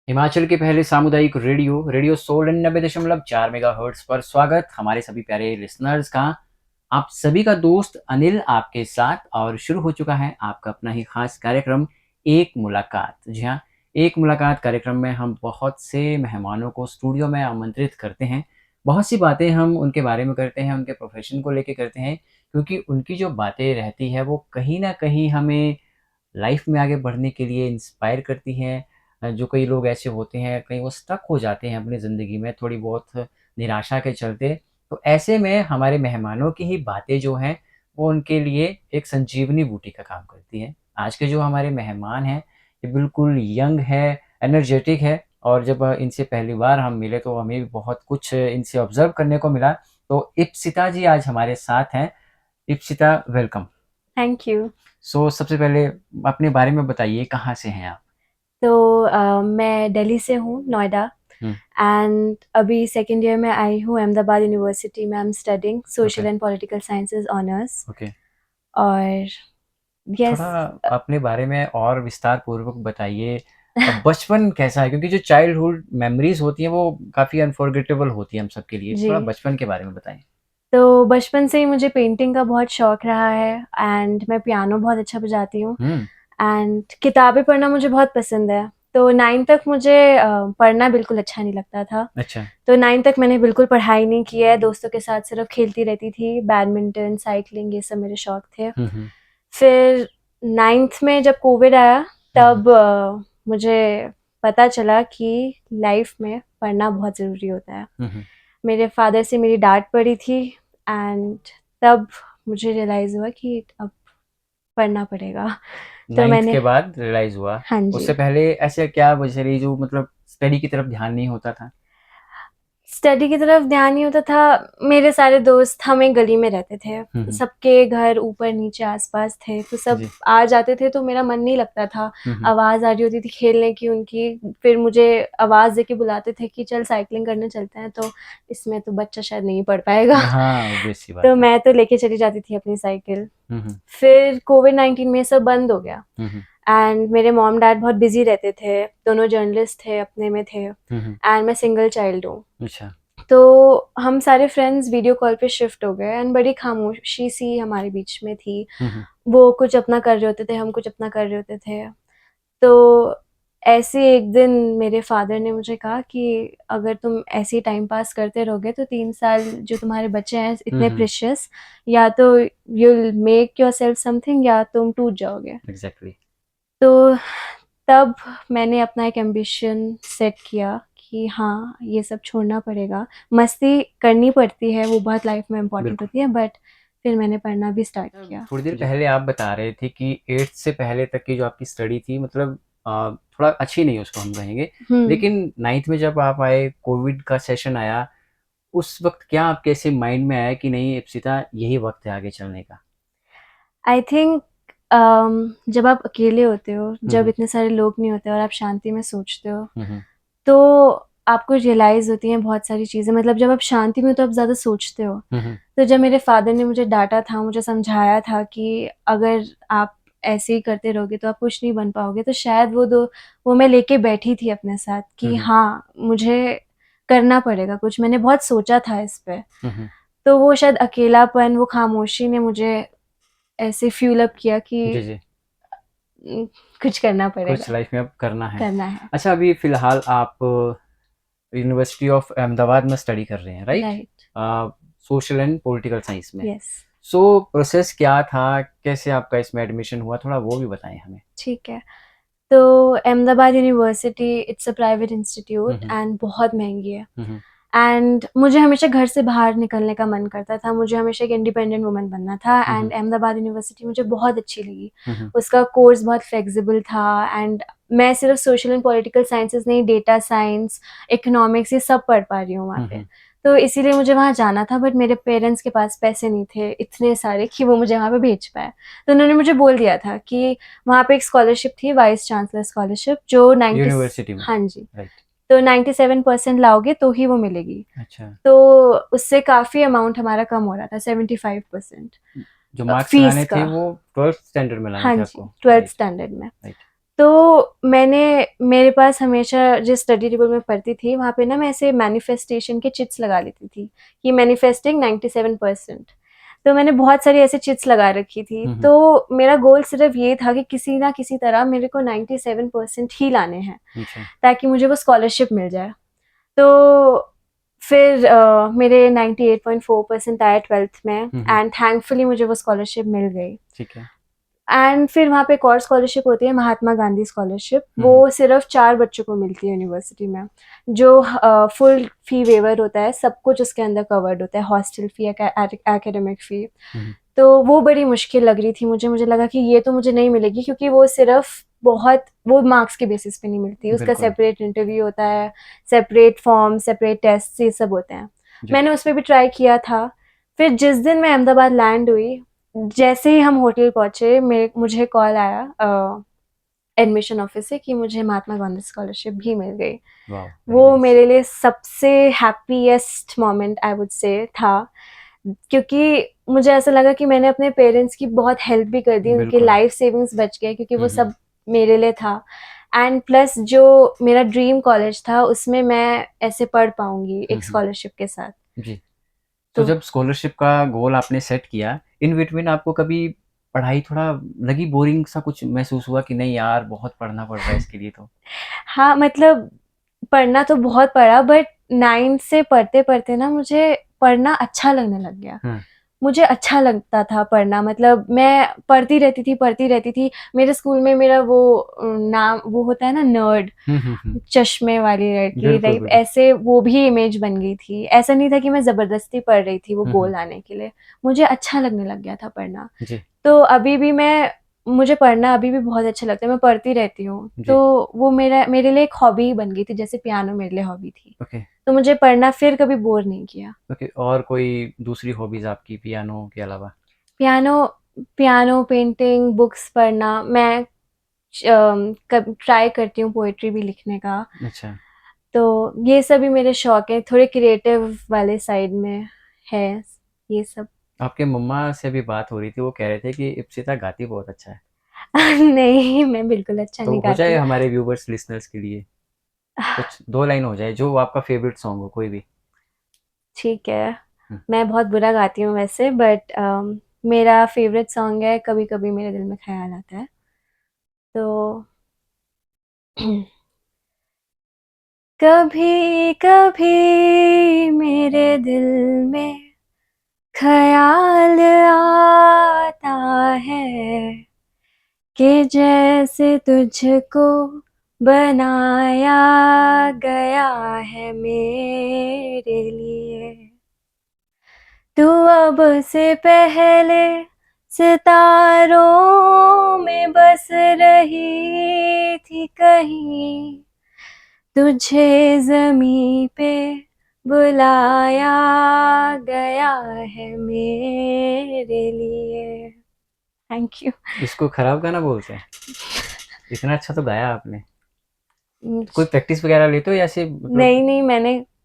हिमाचल के पहले सामुदायिक रेडियो रेडियो सोल 99.4 मेगाहर्ट्ज पर स्वागत हमारे सभी प्यारे लिसनर्स का। आप सभी का दोस्त अनिल आपके साथ और शुरू हो चुका है आपका अपना ही खास कार्यक्रम एक मुलाकात। जी हाँ, एक मुलाकात कार्यक्रम में हम बहुत से मेहमानों को स्टूडियो में आमंत्रित करते हैं। बहुत सी बातें हम उनके बारे में करते हैं, उनके प्रोफेशन को लेके करते हैं, क्योंकि उनकी जो बातें रहती है वो कहीं ना कहीं हमें लाइफ में आगे बढ़ने के लिए इंस्पायर करती हैं। जो कई लोग ऐसे होते हैं, कहीं वो स्टक हो जाते हैं अपनी ज़िंदगी में थोड़ी बहुत निराशा के चलते। तो ऐसे में हमारे मेहमानों की ही बातें जो हैं, वो उनके लिए एक संजीवनी बूटी का काम करती है। आज के जो हमारे मेहमान हैं, ये बिल्कुल यंग है, एनर्जेटिक है और जब इनसे पहली बार हम मिले तो हमें भी बहुत कुछ इनसे ऑब्ज़र्व करने को मिला। तो इप्सिता जी आज हमारे साथ हैं। इप्सिता, वेलकम। Thank you. सबसे पहले अपने बारे में बताइए, कहाँ से हैं आप? मैं दिल्ली से हूँ, नोएडा। हुँ, एंड अभी सेकंड ईयर में आई हूँ अहमदाबाद यूनिवर्सिटी में। I am studying okay, social and political sciences honours. Okay. और थोड़ा यस। अपने बारे में और विस्तार पूर्वक बताइए। बचपन कैसा है? क्योंकि जो चाइल्डहुड मेमोरीज़ होती हैं, वो काफ़ी अनफॉरगेटेबल होती हैं हम सबके लिए। जी। थोड़ा बचपन के बारे में बताएँ। तो बचपन से ही मुझे पेंटिंग का बहुत शौक रहा है एंड मैं पियानो बहुत अच्छा बजाती हूँ। हुँ, एंड किताबें पढ़ना मुझे बहुत पसंद है। तो 9 तक मुझे पढ़ना बिल्कुल अच्छा नहीं लगता था। अच्छा। तो 9 तक मैंने बिल्कुल पढ़ाई नहीं की है, दोस्तों के साथ सिर्फ खेलती रहती थी, बैडमिंटन, साइकिलिंग ये सब मेरे शौक थे। हुँ, हुँ, फिर 9th में जब कोविड आया हुँ, हुँ, तब मुझे पता चला कि लाइफ में पढ़ना बहुत ज़रूरी होता है। हुँ, हुँ। मेरे फादर से मेरी डाँट पड़ी थी एंड तब मुझे रियलाइज़ हुआ कि अब पढ़ना पड़ेगा। तो 9th मैंने के बाद रियलाइज़ हुआ। हाँ जी। उससे पहले ऐसे क्या वजह रही जो मतलब स्टडी की तरफ ध्यान नहीं होता था? स्टडी की तरफ ध्यान नहीं होता था। मेरे सारे दोस्त हम एक गली में रहते थे। हुँ, हुँ। सबके घर ऊपर-नीचे आस-पास थे, तो सब जी। आ जाते थे तो मेरा मन नहीं लगता था। हुँ, हुँ। आवाज़ आ रही होती थी खेलने की उनकी, फिर मुझे आवाज़ देके बुलाते थे कि चल साइक्लिंग करने चलते हैं, तो इसमें तो बच्चा शायद नहीं पढ़ पाएगा। हाँ, ऑब्वियस सी तो बात है। मैं तो लेके चली जाती थी अपनी साइकिल। हुँ, हुँ। फिर कोविड-19 में ये सब बंद हो गया हुँ, हुँ। एंड मेरे मॉम-डैड बहुत बिज़ी रहते थे, दोनों जर्नलिस्ट थे, अपने में थे हुँ, हुँ। एंड मैं सिंगल चाइल्ड हूँ। अच्छा। तो हम सारे फ्रेंड्स वीडियो कॉल पे शिफ्ट हो गए एंड बड़ी खामोशी सी हमारे बीच में थी। हुँ, हुँ। वो कुछ अपना कर रहे होते थे, हम कुछ अपना कर रहे होते थे। तो ऐसे ही एक दिन मेरे फादर ने मुझे कहा कि अगर तुम ऐसे ही टाइम पास करते रहोगे तो 3 साल जो तुम्हारे बचे हैं हुँ, इतने हुँ। प्रेशियस, या तो you will make yourself something या तुम टूट जाओगे। एग्ज़ैक्टली। तो तब मैंने अपना एक एम्बिशन सेट किया कि हाँ, ये सब छोड़ना पड़ेगा। मस्ती करनी पड़ती है, वो बहुत लाइफ में इम्पोर्टेंट बिल्कुल। होती है, बट फिर मैंने पढ़ना भी स्टार्ट किया। थोड़ी देर जी। पहले आप बता रहे थे कि 8th से पहले तक की जो आपकी स्टडी थी मतलब थोड़ा अच्छी नहीं उसको हम कहेंगे। हुँ। लेकिन 9th में जब आप आए, कोविड का सेशन आया, उस वक़्त क्या आपके ऐसे माइंड में आया कि नहीं इप्सिता यही वक़्त है आगे चलने का? आई थिंक जब आप अकेले होते हो, हुँ, जब हुँ। इतने सारे लोग नहीं होते और आप शांति में सोचते हो, हुँ, हुँ। तो आपको रियलाइज़ होती हैं बहुत सारी चीज़ें। मतलब जब आप शांति में हो तो आप ज़्यादा सोचते हो। हुँ, हुँ। तो जब मेरे फादर ने मुझे डाँटा था, मुझे समझाया था कि अगर आप ऐसे ही करते रहोगे तो आप कुछ नहीं बन पाओगे, तो शायद वो मैं लेके बैठी थी अपने साथ हुँ, कि हुँ। हाँ, मुझे करना पड़ेगा कुछ। मैंने बहुत सोचा था इस पे। हुँ, हुँ। तो वो शायद अकेलापन, वो खामोशी ने मुझे ऐसे फ़्यूल अप किया कि जी, जी। उम, कुछ करना कुछ पड़ेगा, लाइफ़ में अब करना है। करना है। अच्छा, अभी फ़िलहाल आप यूनिवर्सिटी ऑफ अहमदाबाद में स्टडी कर रहे हैं, right? Right, social and political science में। यस। सो प्रोसेस क्या था? कैसे आपका इसमें एडमिशन हुआ? थोड़ा वो भी बताएँ हमें। ठीक है। तो Ahmedabad university it's a private hmm, institute hmm. And बहुत महँगी है। हुँ, हुँ। एंड मुझे हमेशा घर से बाहर निकलने का मन करता था, मुझे हमेशा एक इंडिपेंडेंट वुमन बनना था हुँ, एंड हुँ। अहमदाबाद यूनिवर्सिटी मुझे बहुत अच्छी लगी। हुँ, हुँ। उसका कोर्स बहुत फ्लेक्सिबल था एंड मैं सिर्फ सोशल एंड पॉलिटिकल साइंसेज़ नहीं, डेटा साइंस, इकोनॉमिक्स ये सब पढ़ पा रही हूँ वहाँ हुँ, पे। हुँ। तो इसीलिए मुझे वहाँ जाना था, बट मेरे पेरेंट्स के पास पैसे नहीं थे इतने सारे कि वो मुझे वहाँ पे भेज पाएँ। तो उन्होंने मुझे बोल दिया था कि वहाँ पे एक स्कॉलरशिप थी, वाइस चांसलर स्कॉलरशिप, जो 90 यूनिवर्सिटी में, हाँ जी। राइट। तो 97% लाओगे तो ही वो मिलेगी। अच्छा। तो उससे काफ़ी अमाउंट हमारा कम हो रहा था, 75% जो मार्क्स फीस लाने थे का। वो 12th स्टैंडर्ड में लाने हाँ थे जी, आपको, 12th राइट, स्टैंडर्ड में। राइट। तो मेरे पास हमेशा जिस स्टडी टेबल में पढ़ती थी वहाँ पे ना मैं ऐसे मैनिफेस्टेशन के चिट्स लगा लेती थी कि मैनिफेस्टिंग 97%। तो मैंने बहुत सारी ऐसे चिट्स लगा रखी थी। हम्म, तो मेरा गोल सिर्फ ये था कि किसी ना किसी तरह मेरे को 97% ही लाने हैं अच्छा। ताकि मुझे वो स्कॉलरशिप मिल जाए। तो फिर मेरे 98.4% आए 12th में हम्म, एंड थैंकफुली मुझे वो स्कॉलरशिप मिल गई। ठीक है। एंड फिर वहाँ पे एक और स्कॉलरशिप होती है, महात्मा गांधी स्कॉलरशिप। वो सिर्फ 4 बच्चों को मिलती है यूनिवर्सिटी में, जो फुल फी वेवर होता है, सब कुछ उसके अंदर कवर्ड होता है, हॉस्टल फी, एकेडमिक फी। हम्म, तो वो बड़ी मुश्किल लग रही थी मुझे लगा कि ये तो मुझे नहीं मिलेगी, क्योंकि वो सिर्फ बहुत वो मार्क्स के बेसिस पे नहीं मिलती, उसका बिल्कुल। सेपरेट इंटरव्यू होता है, सेपरेट फॉर्म, सेपरेट टेस्ट, ये सब होते हैं। जी। मैंने उस पर भी ट्राई किया था। फिर जिस दिन मैं अहमदाबाद लैंड हुई, जैसे ही हम होटल पहुंचे मुझे कॉल आया एडमिशन ऑफिस से कि मुझे महात्मा गांधी स्कॉलरशिप भी मिल गई। वाह, वेरी वो नाइस। मेरे लिए सबसे happiest moment I would say था, क्योंकि मुझे ऐसा लगा कि मैंने अपने पेरेंट्स की बहुत हेल्प भी कर दी, उनके बिल्कुल। लाइफ सेविंग्स बच गए, क्योंकि वो हम्म, सब मेरे लिए था। एंड प्लस जो मेरा ड्रीम कॉलेज था उसमें मैं ऐसे पढ़ पाऊंगी एक हम्म, स्कॉलरशिप के साथ। जी। तो तो जब स्कॉलरशिप का गोल आपने सेट किया, इन बिटवीन आपको कभी पढ़ाई थोड़ा लगी, बोरिंग सा कुछ महसूस हुआ कि नहीं यार बहुत पढ़ना पड़ रहा है इसके लिए तो? हाँ, मतलब पढ़ना तो बहुत पड़ा, बट 9 से पढ़ते पढ़ते ना मुझे पढ़ना अच्छा लगने लग गया। हाँ। मुझे अच्छा लगता था पढ़ना, मतलब मैं पढ़ती रहती थी। मेरे स्कूल में मेरा वो नाम वो होता है ना, नर्ड, हम्म। चश्मे वाली लड़की बिल्कुल टाइप, बिल्कुल। ऐसे वो भी इमेज बन गई थी। ऐसा नहीं था कि मैं जबरदस्ती पढ़ रही थी वो गोल हम्म। लाने के लिए, मुझे अच्छा लगने लग गया था पढ़ना। जी। तो अभी भी मैं मुझे पढ़ना अभी भी बहुत अच्छा लगता है, मैं पढ़ती रहती हूँ। तो जी। वो मेरे लिए एक हॉबी ही बन गई थी, जैसे पियानो मेरे लिए हॉबी थी। ओके। तो मुझे पढ़ना फिर कभी बोर नहीं किया। ओके, और कोई दूसरी हॉबीज आपकी पियानो के अलावा? पियानो पियानो, पेंटिंग, बुक्स पढ़ना, मैं कब ट्राई करती हूँ पोएट्री भी लिखने का। अच्छा। तो ये सभी मेरे शौक है, थोड़े क्रिएटिव वाले साइड में है ये सब। आपके मम्मा से भी बात हो रही थी, वो कह रहे थे कि इप्सिता गाती बहुत अच्छा है। नहीं, मैं बिल्कुल अच्छा तो नहीं हो जाए गाती। हमारे व्यूवर्स लिसनर्स के लिए कुछ दो लाइन हो जाए, जो आपका फेवरेट सॉन्ग हो कोई भी। ठीक है, हम्म, मैं बहुत बुरा गाती हूँ वैसे, बट मेरा फेवरेट सॉन्ग है कभी कभी मेरे दिल में ख्याल आता है। तो कभी कभी मेरे दिल में ख्याल आता है कि जैसे तुझको बनाया गया है मेरे लिए। तू अब से पहले सितारों में बस रही थी कहीं, तुझे ज़मीं पे बुलाया गया है मेरे लिए। Thank you. इसको खराब गाना बोलते हैं? इतना अच्छा तो गाया आपने। नहीं, तो कोई प्रैक्टिस वगैरह लेते हो या ऐसे मतलब? नहीं,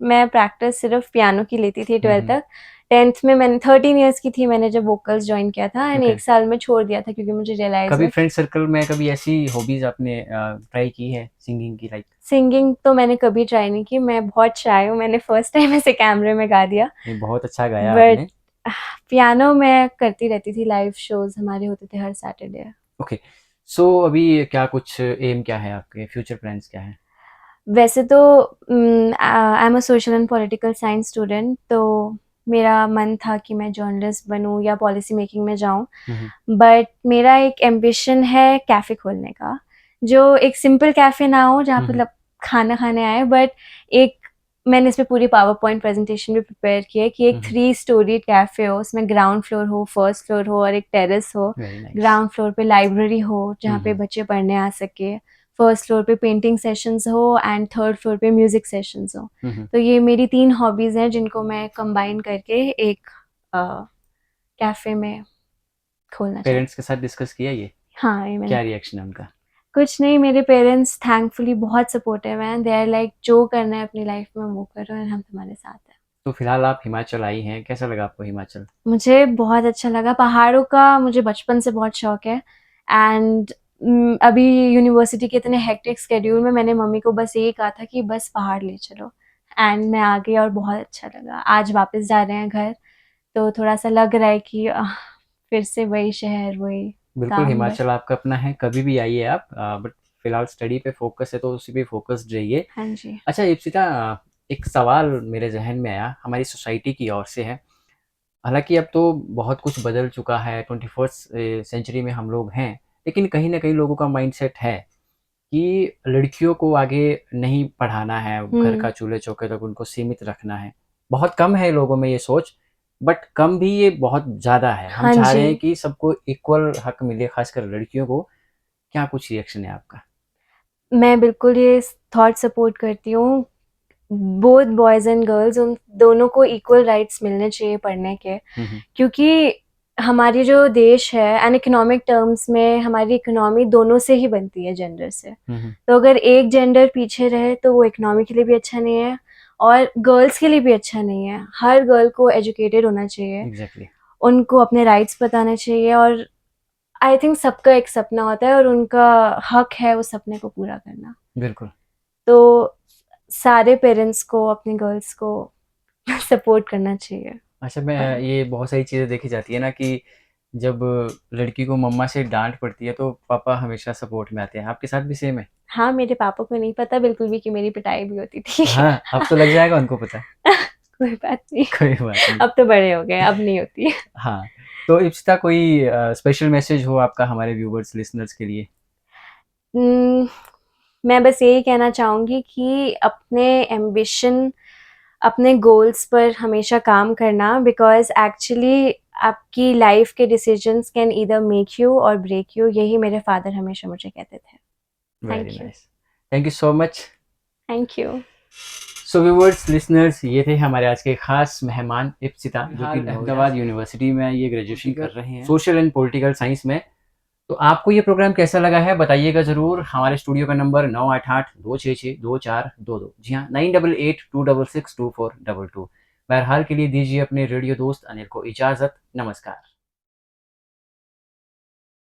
मैं प्रैक्टिस सिर्फ पियानो की लेती थी 12th हम्म। तक। 10th में मैंने 13 इयर्स की थी, मैंने जब वोकल्स जॉइन किया था, एंड ओके। 1 साल में छोड़ दिया था क्योंकि मुझे रियलाइज़ कभी हुआ कि फ्रेंड सर्कल में कभी ऐसी हॉबीज आपने ट्राई की है सिंगिंग की, लाइक? सिंगिंग तो मैंने कभी ट्राई नहीं की, मैं बहुत शाय हूँ, मैंने फर्स्ट टाइम ऐसे कैमरे में गा दिया। नहीं, बहुत अच्छा गाया बट आपने। पियानो मैं करती रहती थी, लाइव शोज़ हमारे होते थे हर सैटरडे। ओके। सो अभी क्या कुछ एम क्या है आपके, फ्यूचर प्लान्स क्या है? वैसे तो I am a social and political science student, तो मेरा मन था कि मैं जर्नलिस्ट बनूं या पॉलिसी मेकिंग में जाऊं। हम्म। बट मेरा एक एम्बिशन है कैफ़े खोलने का, जो एक सिंपल कैफ़े ना हो जहाँ पे हम्म। मतलब खाना खाने आए, बट एक मैंने इस पे पूरी पावर पॉइंट प्रेजेंटेशन भी प्रिपेयर की है कि एक हम्म। 3 स्टोरी कैफ़े हो, उसमें ग्राउंड फ्लोर हो, फर्स्ट फ्लोर हो और एक टेरेस हो। Very nice. ग्राउंड फ्लोर पे लाइब्रेरी हो जहाँ पे हम्म। बच्चे पढ़ने आ सके, फर्स्ट फ्लोर पे पेंटिंग सेशंस हो एंड थर्ड फ्लोर पे म्यूजिक सेशंस हो। हम्म। तो ये मेरी 3 हॉबीज़ हैं जिनको मैं कंबाइन करके एक कैफ़े में खोलना चाहती पेरेंट्स के साथ डिस्कस किया ये? हूँ। हाँ, ये मैंने क्या रिएक्शन है उनका? कुछ नहीं, मेरे पेरेंट्स थैंकफुली बहुत सपोर्टिव हैं, दे आर लाइक जो करना है अपनी लाइफ में वो करो एंड हम तुम्हारे साथ हैं। तो फिलहाल आप हिमाचल आई हैं, कैसा लगा आपको हिमाचल? मुझे बहुत अच्छा लगा, पहाड़ों का मुझे बचपन से बहुत शौक है। एंड अभी यूनिवर्सिटी के इतने हेक्टिक शेड्यूल में मैंने मम्मी को बस यही कहा था कि बस पहाड़ ले चलो, एंड मैं आ गई और बहुत अच्छा लगा। आज वापस जा रहे हैं घर, तो थोड़ा-सा लग रहा है कि फिर से वही शहर, वही बिल्कुल, काम बस। हिमाचल आपका अपना है, कभी भी आइए आप, बट फिलहाल स्टडी पे फोकस है तो उसी पे फोकस्ड रहिए। हाँ जी। अच्छा इप्सिता, एक सवाल मेरे जहन में आया, हमारी सोसाइटी की ओर से है। हालांकि अब तो बहुत कुछ बदल चुका है, 21st सेंचुरी में हम लोग हैं, लेकिन कहीं ना कहीं लोगों का माइंडसेट है कि लड़कियों को आगे नहीं पढ़ाना है, घर का चूल्हे चौके तक उनको सीमित रखना है। बहुत कम है लोगों में ये सोच, बट कम भी ये बहुत ज़्यादा है। हम हाँ चाह जी। रहे हैं कि सबको इक्वल हक मिले, खासकर लड़कियों को। क्या कुछ रिएक्शन है आपका? मैं बिल्कुल ये थॉट सपोर्ट करती हूँ। बोथ बॉयज़ एंड गर्ल्स, उन दोनों को इक्वल राइट्स मिलने चाहिए पढ़ने के। हम्म, क्योंकि हमारी जो देश है एंड इकोनॉमिक टर्म्स में हमारी इकोनॉमी दोनों से ही बनती है, जेंडर से। हम्म, तो अगर एक जेंडर पीछे रहे तो वो इकोनॉमी के लिए भी अच्छा नहीं है और गर्ल्स के लिए भी अच्छा नहीं है। हर गर्ल को एजुकेटेड होना चाहिए, एग्जैक्टली। उनको अपने राइट्स बताने चाहिए, और आई थिंक सबका एक सपना होता है और उनका हक है उस सपने को पूरा करना। बिल्कुल। तो सारे पेरेंट्स को अपनी गर्ल्स को सपोर्ट करना चाहिए। अच्छा, मैं पर ये बहुत सारी चीज़ें देखी जाती है ना कि जब लड़की को मम्मा से डांट पड़ती है तो पापा हमेशा सपोर्ट में आते हैं। आपके साथ भी सेम है? हाँ, मेरे पापा को नहीं पता बिल्कुल भी कि मेरी पिटाई भी होती थी। हाँ, अब तो लग जाएगा उनको पता। कोई बात नहीं, कोई बात नहीं। अब तो बड़े हो गए, अब नहीं होती। हाँ, तो इप्सिता, कोई स्पेशल मैसेज हो आपका हमारे व्यूवर्स लिसनर्स के लिए? उम, मैं बस यही कहना चाहूँगी कि अपने एम्बिशन, अपने गोल्स पर हमेशा काम करना, बिकॉज़ एक्चुअली आपकी लाइफ़ के decisions can either make you और ब्रेक यू। यही मेरे फादर हमेशा मुझे कहते थे। Very thank you. Nice. Thank you so much. Thank you. So viewers listeners, ये थे हमारे आज के खास मेहमान इप्सिता, जो कि अहमदाबाद यूनिवर्सिटी में ये ग्रेजुएशन कर रहे हैं सोशल एंड पॉलिटिकल साइंस में। तो आपको ये प्रोग्राम कैसा लगा है बताइएगा ज़रूर। हमारे स्टूडियो का नंबर 9882662422। जी हाँ, 9882662422। बहरहाल के लिए दीजिए अपने रेडियो दोस्त अनिल को इजाज़त। नमस्कार।